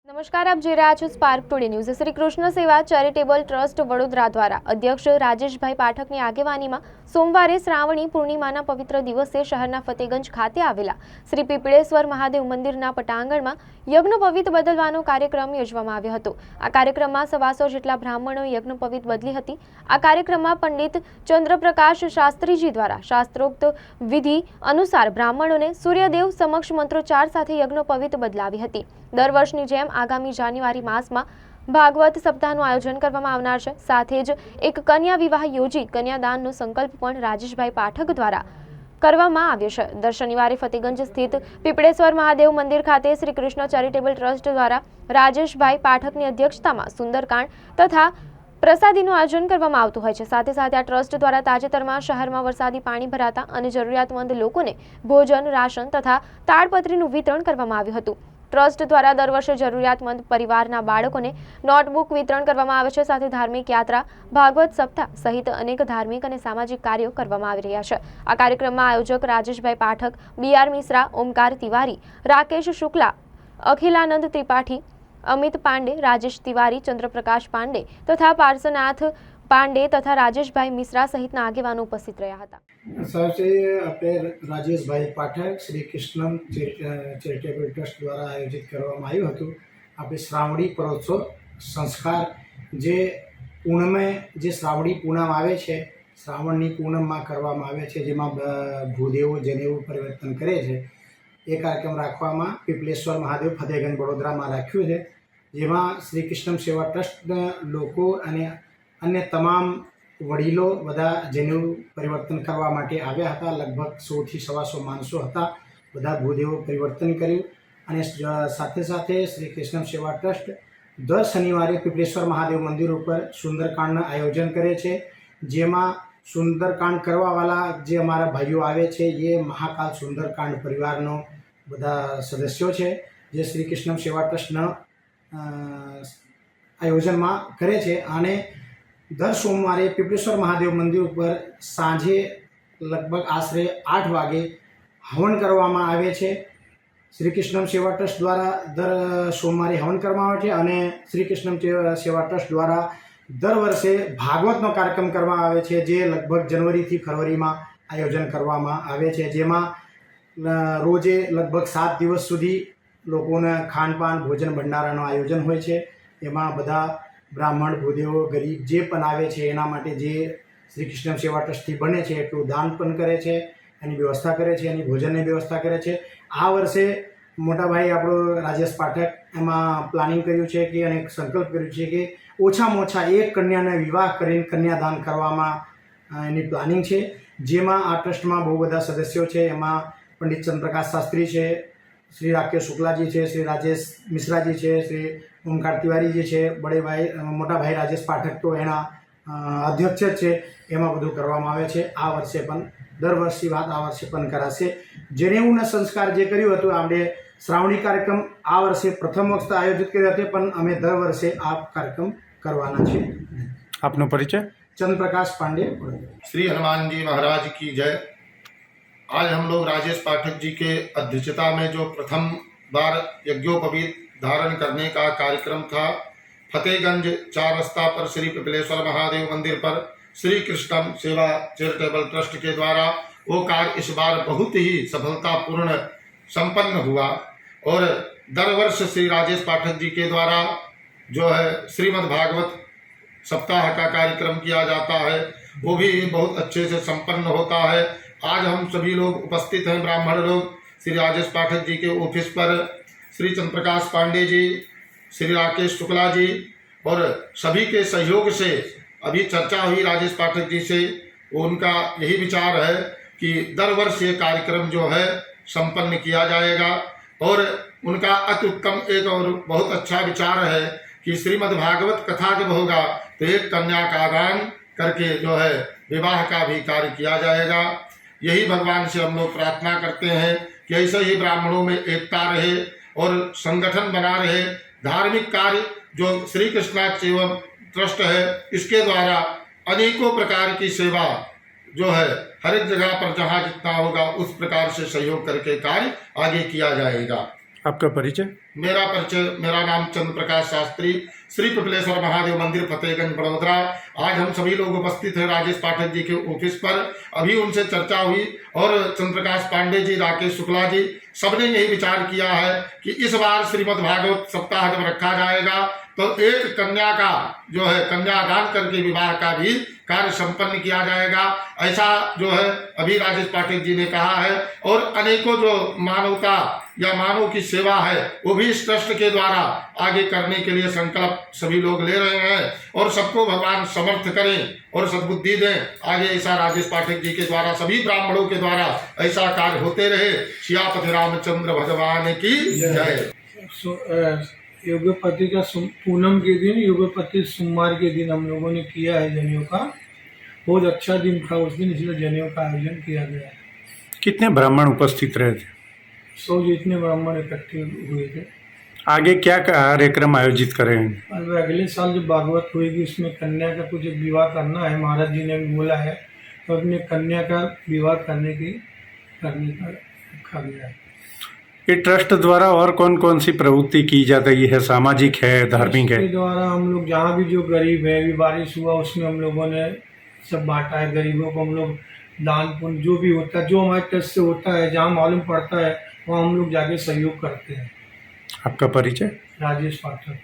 નમસ્કાર, આપ જોઈ રહ્યા છો spark today news. Shri Krishna સેવા ચેરિટેબલ ટ્રસ્ટ વડોદરા દ્વારા અધ્યક્ષ રાજેશભાઈ પાઠકની આગેવાનીમાં સોમવારે શ્રાવણી પૂર્ણિમાના પવિત્ર દિવસે શહેરના ફતેગંજ ખાતે આવેલા શ્રી પીપળેશ્વર મહાદેવ મંદિરના પટાંગણમાં યજ્ઞોપવિત બદલવાનો કાર્યક્રમ યોજવામાં આવ્યો હતો। આ કાર્યક્રમમાં 125 જેટલા બ્રાહ્મણોએ યજ્ઞોપવિત બદલી હતી। આ કાર્યક્રમમાં પંડિત ચંદ્રપ્રકાશ શાસ્ત્રીજી દ્વારા શાસ્ત્રોક્ત વિધિ અનુસાર બ્રાહ્મણોને સૂર્યદેવ સમક્ષ મંત્રોચ્ચાર સાથે યજ્ઞોપવિત બદલાવી હતી। દર વર્ષની જેમ આગામી જાન્યુઆરી માસમાં ભાગવત સપ્તાહનું આયોજન કરવામાં આવનાર છે। સાથે જ એક કન્યા વિવાહ યોજી કન્યાદાનનો સંકલ્પ પણ રાજેશભાઈ પાઠક દ્વારા કરવામાં આવ્યો છે। દર શનિવારે ફતેગંજ સ્થિત પીપળેશ્વર મહાદેવ મંદિર ખાતે શ્રી કૃષ્ણ ચેરિટેબલ ટ્રસ્ટ દ્વારા રાજેશભાઈ પાઠકની અધ્યક્ષતામાં સુંદરકાંડ તથા પ્રસાદીનું આયોજન કરવામાં આવતું હોય છે। સાથે સાથે આ ટ્રસ્ટ દ્વારા તાજેતરમાં શહેરમાં વરસાદી પાણી ભરાતા અને જરૂરિયાતમંદ લોકોને ભોજન, રાશન તથા તાડપત્રીનું વિતરણ કરવામાં આવ્યું હતું। ટ્રસ્ટ દ્વારા દર વર્ષે જરૂરિયાતમંદ પરિવારના બાળકોને નોટબુક વિતરણ કરવામાં આવે છે। સાથે ધાર્મિક યાત્રા, ભાગવત સપ્તાહ સહિત અનેક ધાર્મિક અને સામાજિક કાર્યો કરવામાં આવી રહ્યા છે। આ કાર્યક્રમમાં આયોજક રાજેશભાઈ પાઠક, BR મિશ્રા, ઓમકાર તિવારી, રાકેશ શુક્લા, અખિલાનંદ ત્રિપાઠી, અમિત પાંડે, રાજેશ તિવારી, ચંદ્રપ્રકાશ પાંડે તથા પાર્શનાથ પાંડે તથા રાજેશભાઈ મિશ્રા સહિતના આગેવાનો ઉપસ્થિત રહ્યા હતા। सबसे अपने राजेश भाई पाठक श्री कृष्ण चैरिटेबल ट्रस्ट द्वारा आयोजित કરવામાં આવ્યું હતું। આપણે શ્રાવણી પરોત્સવ સંસ્કાર જે પૂનમે જે શ્રાવણી પૂનમ આવે છે, શ્રાવણની પૂનમમાં કરવામાં આવે છે, જેમાં ભૂદેવો જનેવું પરિવર્તન કરે છે। એ કાર્યક્રમ રાખવામાં પીપળેશ્વર મહાદેવ ફતેગંજ વડોદરામાં રાખ્યું છે, જેમાં શ્રી કૃષ્ણ સેવા ટ્રસ્ટના લોકો અને અન્ય તમામ વડીલો બધા જનેવું પરિવર્તન કરવા માટે આવ્યા હતા। લગભગ 100 થી 125 માણસો હતા। બધા ભૂદેવો પરિવર્તન કર્યું અને સાથે સાથે શ્રી કૃષ્ણ સેવા ટ્રસ્ટ દર શનિવારે પીપળેશ્વર મહાદેવ મંદિર ઉપર સુંદરકાંડનું આયોજન કરે છે, જેમાં સુંદરકાંડ કરવાવાળા જે અમારા ભાઈઓ આવે છે એ મહાકાલ સુંદરકાંડ પરિવારનો બધા સદસ્યો છે, જે શ્રી કૃષ્ણ સેવા ટ્રસ્ટના આયોજનમાં કરે છે। અને દર સોમવારે પીપળેશ્વર મહાદેવ મંદિર ઉપર સાંજે લગભગ આશરે 8 વાગે હવન કરવામાં આવે છે। શ્રી કૃષ્ણ સેવા ટ્રસ્ટ દ્વારા દર સોમવારે હવન કરવામાં આવે છે અને શ્રી કૃષ્ણ સેવા ટ્રસ્ટ દ્વારા દર વર્ષે ભાગવતનો કાર્યક્રમ કરવામાં આવે છે, જે લગભગ જનવરીથી ફરવરીમાં આયોજન કરવામાં આવે છે, જેમાં રોજે લગભગ 7 દિવસ સુધી લોકોને ખાનપાન, ભોજન, ભંડારાનું આયોજન હોય છે। એમાં બધા બ્રાહ્મણ, ભૂદેવો, ગરીબ જે પણ આવે છે એના માટે જે શ્રી કૃષ્ણ સેવા ટ્રસ્ટથી બને છે એટલું દાન પણ કરે છે, એની વ્યવસ્થા કરે છે, એની ભોજનની વ્યવસ્થા કરે છે। આ વર્ષે મોટાભાઈ આપણો રાજેશ પાઠક એમાં પ્લાનિંગ કર્યું છે કે અને સંકલ્પ કર્યું છે કે ઓછામાં ઓછા એક કન્યાને વિવાહ કરીને કન્યાદાન કરવામાં એની પ્લાનિંગ છે, જેમાં આ ટ્રસ્ટમાં બહુ બધા સદસ્યો છે। એમાં પંડિત ચંદ્રપ્રકાશ શાસ્ત્રી છે, શ્રી રાકેશ શુક્લાજી છે, શ્રી રાજેશ મિશ્રાજી છે, શ્રી ઓમકાર તિવારીજી છે, બડે ભાઈ મોટા ભાઈ રાજેશ પાઠક તો એના અધ્યક્ષ જ છે। એમાં બધું કરવામાં આવે છે। આ વર્ષે પણ દર વર્ષની વાત આ વર્ષે પણ કરાશે। જનેઉના સંસ્કાર જે કર્યું હતું આપણે શ્રાવણી કાર્યક્રમ આ વર્ષે પ્રથમ વખત આયોજિત કર્યો હતો, પણ અમે દર વર્ષે આ કાર્યક્રમ કરવાના છે। આપનો પરિચય? चंद्रप्रकाश पांडे। श्री हनुमान जी महाराज की जय। आज हम लोग राजेश पाठक जी के अध्यक्षता में जो प्रथम बार यज्ञोपवीत धारण करने का कार्यक्रम था, फतेहगंज 4 रास्ता पर श्री पीपलेश्वर महादेव मंदिर पर श्री कृष्ण सेवा चैरिटेबल ट्रस्ट के द्वारा वो कार्य इस बार बहुत ही सफलतापूर्ण संपन्न हुआ। और दर वर्ष श्री राजेश पाठक जी के द्वारा जो है श्रीमद् भागवत सप्ताह का कार्यक्रम किया जाता है, वो भी बहुत अच्छे से संपन्न होता है। आज हम सभी लोग उपस्थित हैं, ब्राह्मण लोग, श्री राजेश पाठक जी के ऑफिस पर श्री चंद्रप्रकाश पांडे जी, श्री राकेश शुक्ला जी और सभी के सहयोग से अभी चर्चा हुई राजेश पाठक जी से। उनका यही विचार है कि दर वर्ष ये कार्यक्रम जो है संपन्न किया जाएगा। और उनका अति उत्तम एक और बहुत अच्छा विचार है कि श्रीमद् भागवत कथा जब होगा तो एक कन्या का दान करके जो है विवाह का भी कार्य किया जाएगा। यही भगवान से हम लोग प्रार्थना करते हैं कि ऐसे ही ब्राह्मणों में एकता रहे और संगठन बना रहे। धार्मिक कार्य जो श्री कृष्णा सेवा ट्रस्ट है, इसके द्वारा अनेकों प्रकार की सेवा जो है हर एक जगह पर जहाँ जितना होगा उस प्रकार से सहयोग करके कार्य आगे किया जाएगा। आपका परिचय? मेरा परिचय, मेरा नाम चंद्र प्रकाश शास्त्री, श्री पिपलेश्वर महादेव मंदिर फतेहगंज बड़ोदरा। आज हम सभी लोग उपस्थित हैं राजेश पाठक जी के ऑफिस पर। अभी उनसे चर्चा हुई और चंद्र प्रकाश पांडे जी, राकेश शुक्ला जी, सबने यही विचार किया है कि इस बार श्रीमद् भागवत सप्ताह जब रखा जाएगा तो एक कन्या का जो है कन्यादान करके विवाह का भी कार्य संपन्न किया जाएगा। ऐसा जो है अभी राजेश पाठक जी ने कहा है और अनेकों जो मानवता या मानव की सेवा है वो भी इस ट्रस्ट के द्वारा आगे करने के लिए संकल्प सभी लोग ले रहे हैं और सबको भगवान समर्थ करें और सद्बुद्धि दें। आगे ऐसा राजेश पाठक जी के द्वारा सभी ब्राह्मणों के द्वारा ऐसा कार्य होते रहे। सियापति रामचंद्र भगवान की जय। योगपति का पूनम के दिन, योगपति सोमवार के दिन हम लोगों ने किया है जनेऊ का। बहुत अच्छा दिन था उस दिन, इसलिए जनेऊ का आयोजन किया गया है। कितने ब्राह्मण उपस्थित रहे थे? 100 जितने ब्राह्मण इकट्ठे हुए थे। आगे क्या कार्यक्रम आयोजित करेंगे? अब अगले साल जब भागवत होएगी उसमें कन्या का कुछ एक विवाह करना है, महाराज जी ने भी बोला है, तो अपने कन्या का विवाह करने का रखा गया है। ये ट्रस्ट द्वारा और कौन कौन सी प्रवृत्ति की जाती है? सामाजिक है, धार्मिक है? इसके द्वारा हम लोग जहाँ भी जो गरीब है, अभी बारिश हुआ उसमें हम लोगों ने सब बांटा है। गरीबों को हम लोग दान पुण्य जो भी होता है, जो हमारे ट्रस्ट से होता है, जहाँ मालूम पड़ता है वहाँ हम लोग जाके सहयोग करते हैं। आपका परिचय? राजेश पाठक।